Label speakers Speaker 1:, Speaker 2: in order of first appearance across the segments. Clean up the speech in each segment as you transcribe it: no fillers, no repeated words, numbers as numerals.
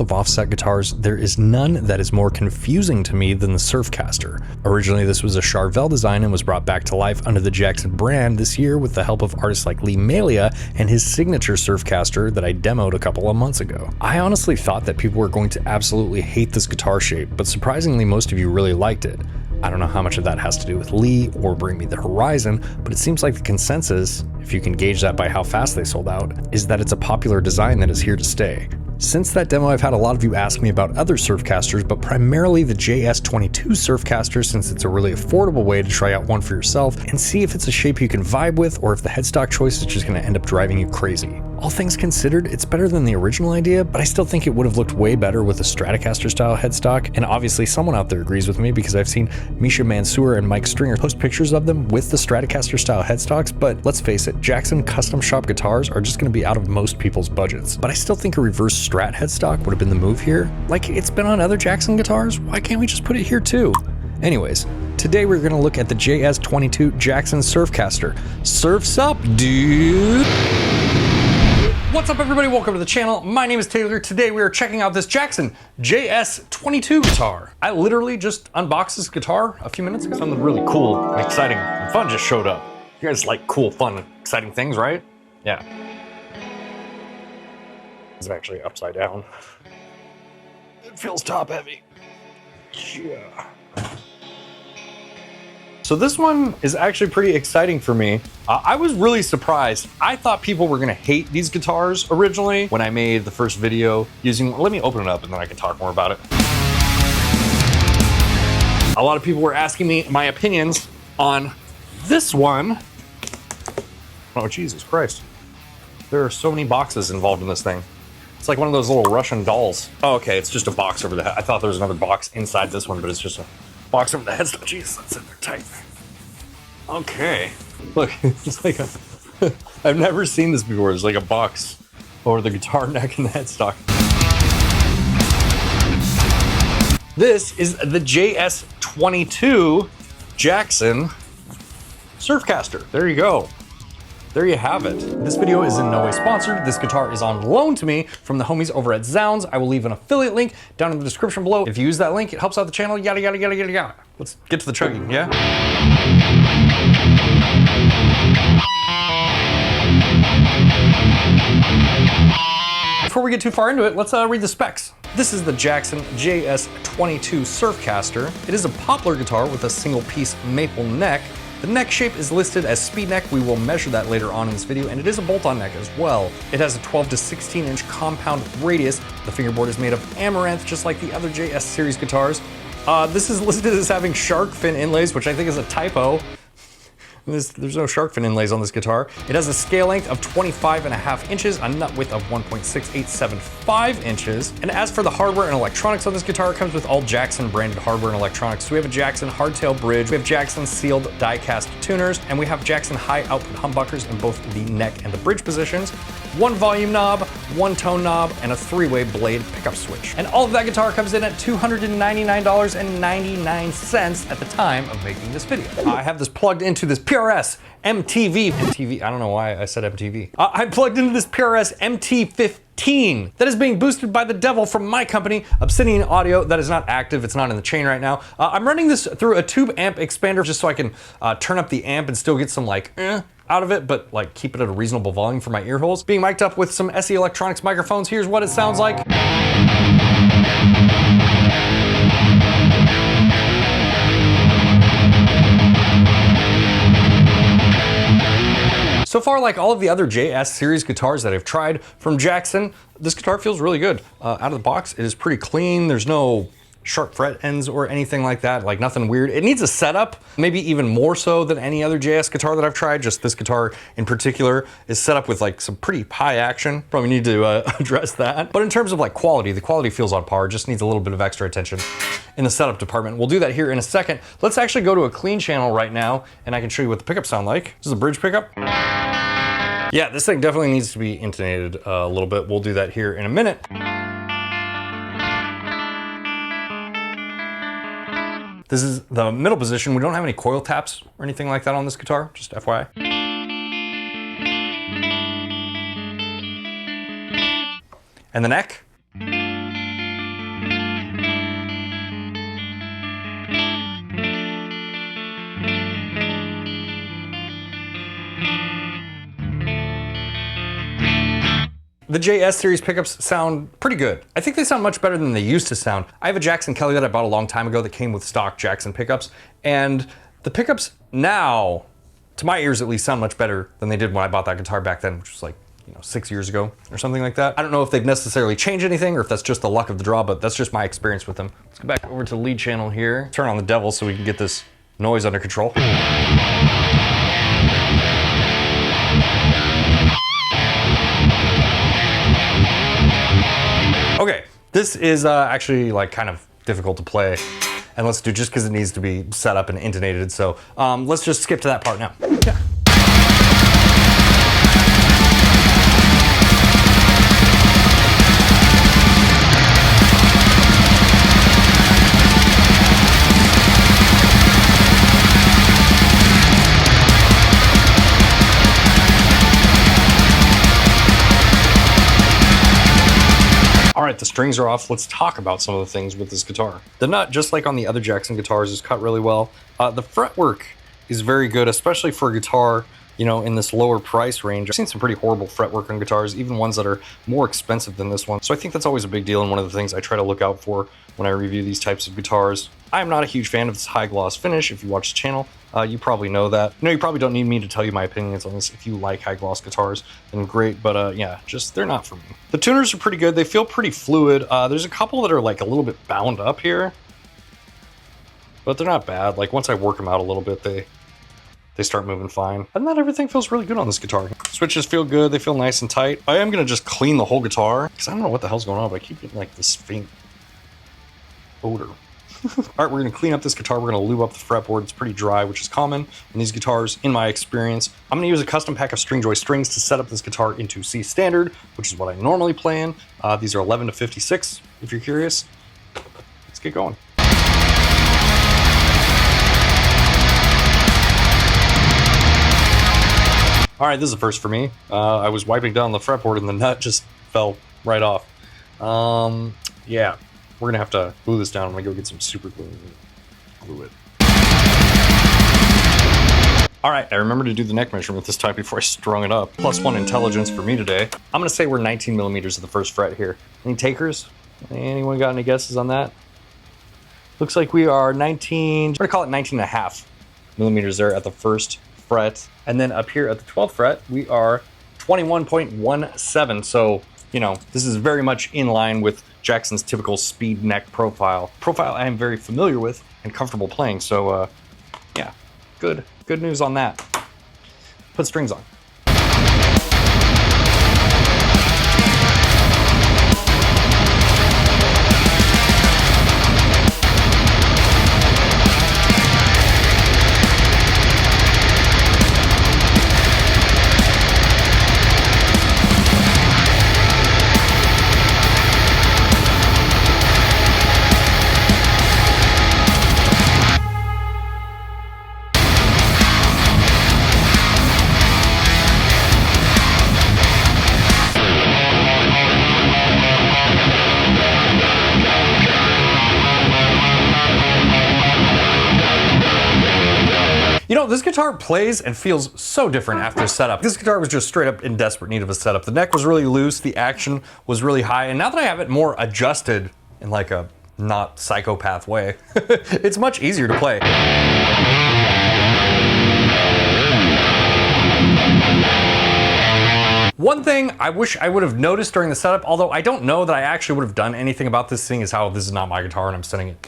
Speaker 1: of offset guitars, there is none that is more confusing to me than the Surfcaster. Originally, this was a Charvel design and was brought back to life under the Jackson brand this year with the help of artists like 𝐒𝐿𝐄𝐈 and his signature Surfcaster that I demoed a couple of months ago. I honestly thought that people were going to absolutely hate this guitar shape, but surprisingly most of you really liked it. I don't know how much of that has to do with Lee or Bring Me the Horizon, but it seems like the consensus, if you can gauge that by how fast they sold out, is that it's a popular design that is here to stay. Since that demo, I've had a lot of you ask me about other Surfcasters, but primarily the JS22 Surfcaster, since it's a really affordable way to try out one for yourself and see if it's a shape you can vibe with or if the headstock choice is just going to end up driving you crazy. All things considered, it's better than the original idea, but I still think it would have looked way better with a Stratocaster style headstock, and obviously someone out there agrees with me because I've seen Misha Mansour and Mike Stringer post pictures of them with the Stratocaster style headstocks, but let's face it, Jackson custom shop guitars are just going to be out of most people's budgets. But I still think a reverse Strat headstock would have been the move here. Like it's been on other Jackson guitars, why can't we just put it here too? Anyways, today we're going to look at the JS22 Jackson Surfcaster. Surfs up, dude! What's up everybody, welcome to the channel. My name is Taylor. Today we are checking out this Jackson JS22 guitar. I literally just unboxed this guitar a few minutes ago. Something really cool and exciting and fun just showed up. You guys like cool, fun, exciting things, right? Yeah. It's actually upside down. It feels top heavy. Yeah. So this one is actually pretty exciting for me. I was really surprised. I thought people were gonna hate these guitars originally when I made the first video using, let me open it up and then I can talk more about it. A lot of people were asking me my opinions on this one. Oh, Jesus Christ. There are so many boxes involved in this thing. It's like one of those little Russian dolls. Oh, okay, it's just a box over the head. I thought there was another box inside this one, but it's just a box over the headstock. Jeez, that's in there tight. Okay. Look, it's like a, I've never seen this before. It's like a box over the guitar neck and the headstock. This is the JS22 Jackson Surfcaster. There you go. There you have it. This video is in no way sponsored. This guitar is on loan to me from the homies over at Zounds. I will leave an affiliate link down in the description below. If you use that link, it helps out the channel, yada, yada, yada, yada, yada. Let's get to the chugging, yeah? Before we get too far into it, let's read the specs. This is the Jackson JS22 Surfcaster. It is a poplar guitar with a single piece maple neck. The neck shape is listed as speed neck. We will measure that later on in this video, and it is a bolt-on neck as well. It has a 12 to 16 inch compound radius. The fingerboard is made of amaranth, just like the other JS series guitars. This is listed as having shark fin inlays, which I think is a typo. There's no shark fin inlays on this guitar. It has a scale length of 25.5 inches, a nut width of 1.6875 inches. And as for the hardware and electronics on this guitar, it comes with all Jackson branded hardware and electronics. So we have a Jackson hardtail bridge, we have Jackson sealed die-cast tuners, and we have Jackson high output humbuckers in both the neck and the bridge positions, one volume knob, one tone knob, and a three-way blade pickup switch. And all of that guitar comes in at $299.99 at the time of making this video. I have this plugged into this PRS MTV, I don't know why I said MTV. I plugged into this PRS MT15 that is being boosted by the devil from my company, Obsidian Audio, that is not active, it's not in the chain right now. I'm running this through a tube amp expander just so I can turn up the amp and still get some like out of it, but like keep it at a reasonable volume for my ear holes. Being mic'd up with some SE Electronics microphones, here's what it sounds like. So far, like all of the other JS series guitars that I've tried from Jackson, this guitar feels really good. Out of the box, it is pretty clean. There's no sharp fret ends or anything like that, like nothing weird. It needs a setup, maybe even more so than any other JS guitar that I've tried. Just this guitar in particular is set up with like some pretty high action. Probably need to address that. But in terms of like quality, the quality feels on par, just needs a little bit of extra attention in the setup department. We'll do that here in a second. Let's actually go to a clean channel right now and I can show you what the pickups sound like. This is a bridge pickup. Yeah, this thing definitely needs to be intonated a little bit. We'll do that here in a minute. This is the middle position. We don't have any coil taps or anything like that on this guitar, just FYI. And the neck. The JS series pickups sound pretty good. I think they sound much better than they used to sound. I have a Jackson Kelly that I bought a long time ago that came with stock Jackson pickups, and the pickups now, to my ears at least, sound much better than they did when I bought that guitar back then, which was like, 6 years ago or something like that. I don't know if they've necessarily changed anything or if that's just the luck of the draw, but that's just my experience with them. Let's go back over to the lead channel here. Turn on the devil so we can get this noise under control. Okay, this is actually like kind of difficult to play, and let's do just because it needs to be set up and intonated. So let's just skip to that part now. Yeah. All right, the strings are off. Let's talk about some of the things with this guitar. The nut, just like on the other Jackson guitars, is cut really well. The fretwork is very good, especially for a guitar, in this lower price range. I've seen some pretty horrible fretwork on guitars, even ones that are more expensive than this one. So I think that's always a big deal and one of the things I try to look out for when I review these types of guitars. I am not a huge fan of this high gloss finish. If you watch the channel, you probably know that. You probably don't need me to tell you my opinions on this. If you like high gloss guitars, then great, but yeah, just they're not for me. The tuners are pretty good. They feel pretty fluid. There's a couple that are like a little bit bound up here, but they're not bad. Like once I work them out a little bit, they start moving fine. And not everything feels really good on this guitar. Switches feel good. They feel nice and tight. I am gonna just clean the whole guitar because I don't know what the hell's going on, but I keep getting like this faint odor. All right, we're gonna clean up this guitar. We're gonna lube up the fretboard. It's pretty dry, which is common in these guitars, in my experience. I'm gonna use a custom pack of Stringjoy strings to set up this guitar into C standard, which is what I normally play in. These are 11 to 56, if you're curious. Let's get going. All right, this is a first for me. I was wiping down the fretboard and the nut just fell right off. Yeah. We're gonna have to glue this down. I'm gonna go get some super glue and glue it. All right, I remembered to do the neck measurement this time before I strung it up. +1 intelligence for me today. I'm gonna say we're 19 millimeters at the first fret here. Any takers? Anyone got any guesses on that? Looks like we are 19, we're gonna call it 19.5 millimeters there at the first fret. And then up here at the 12th fret, we are 21.17. So, this is very much in line with Jackson's typical speed neck profile I am very familiar with and comfortable playing. So yeah, good news on that. Put strings on. This guitar plays and feels so different after setup. This guitar was just straight up in desperate need of a setup. The neck was really loose, the action was really high, and now that I have it more adjusted in like a not psychopath way, it's much easier to play. One thing I wish I would have noticed during the setup, although I don't know that I actually would have done anything about this thing, is how this is not my guitar and I'm sending it,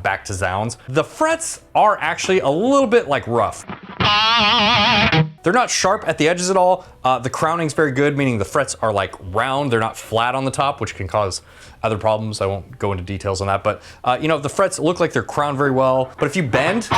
Speaker 1: back to Zounds. The frets are actually a little bit like rough. They're not sharp at the edges at all. The crowning's very good, meaning the frets are like round. They're not flat on the top, which can cause other problems. I won't go into details on that, but the frets look like they're crowned very well. But if you bend,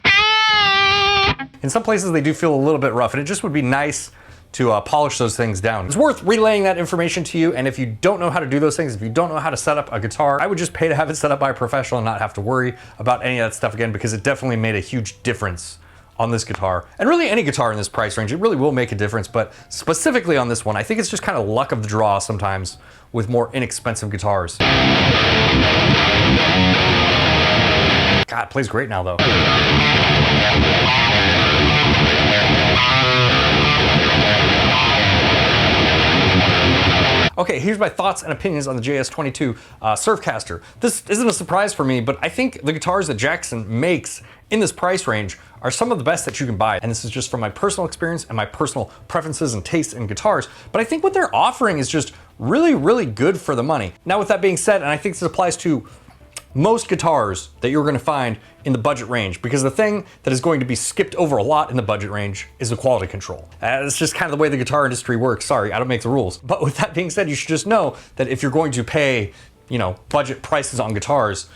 Speaker 1: in some places they do feel a little bit rough, and it just would be nice to polish those things down. It's worth relaying that information to you, and if you don't know how to do those things, if you don't know how to set up a guitar, I would just pay to have it set up by a professional and not have to worry about any of that stuff again, because it definitely made a huge difference on this guitar. And really any guitar in this price range, it really will make a difference, but specifically on this one, I think it's just kind of luck of the draw sometimes with more inexpensive guitars. God, it plays great now though. Okay, here's my thoughts and opinions on the JS22 Surfcaster. This isn't a surprise for me, but I think the guitars that Jackson makes in this price range are some of the best that you can buy. And this is just from my personal experience and my personal preferences and tastes in guitars. But I think what they're offering is just really, really good for the money. Now, with that being said, and I think this applies to most guitars that you're going to find in the budget range, because the thing that is going to be skipped over a lot in the budget range is the quality control. It's just kind of the way the guitar industry works. Sorry, I don't make the rules. But with that being said, you should just know that if you're going to pay, you know, budget prices on guitars,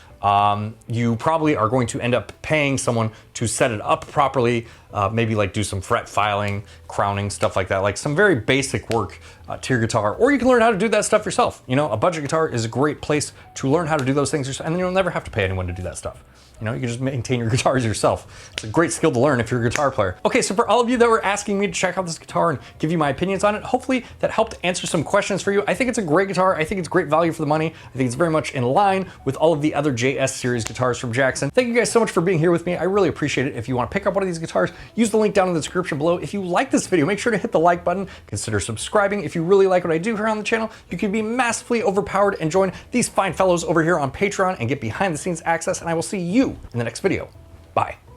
Speaker 1: you probably are going to end up paying someone to set it up properly, maybe like do some fret filing, crowning, stuff like that, like some very basic work to your guitar, or you can learn how to do that stuff yourself. You know, a budget guitar is a great place to learn how to do those things yourself, and then you'll never have to pay anyone to do that stuff. You know, you can just maintain your guitars yourself. It's a great skill to learn if you're a guitar player. Okay, so for all of you that were asking me to check out this guitar and give you my opinions on it, hopefully that helped answer some questions for you. I think it's a great guitar. I think it's great value for the money. I think it's very much in line with all of the other JS series guitars from Jackson. Thank you guys so much for being here with me. I really appreciate it. If you want to pick up one of these guitars, use the link down in the description below. If you like this video, make sure to hit the like button. Consider subscribing. If you really like what I do here on the channel, you can be massively overpowered and join these fine fellows over here on Patreon and get behind the scenes access, and I will see you in the next video. Bye.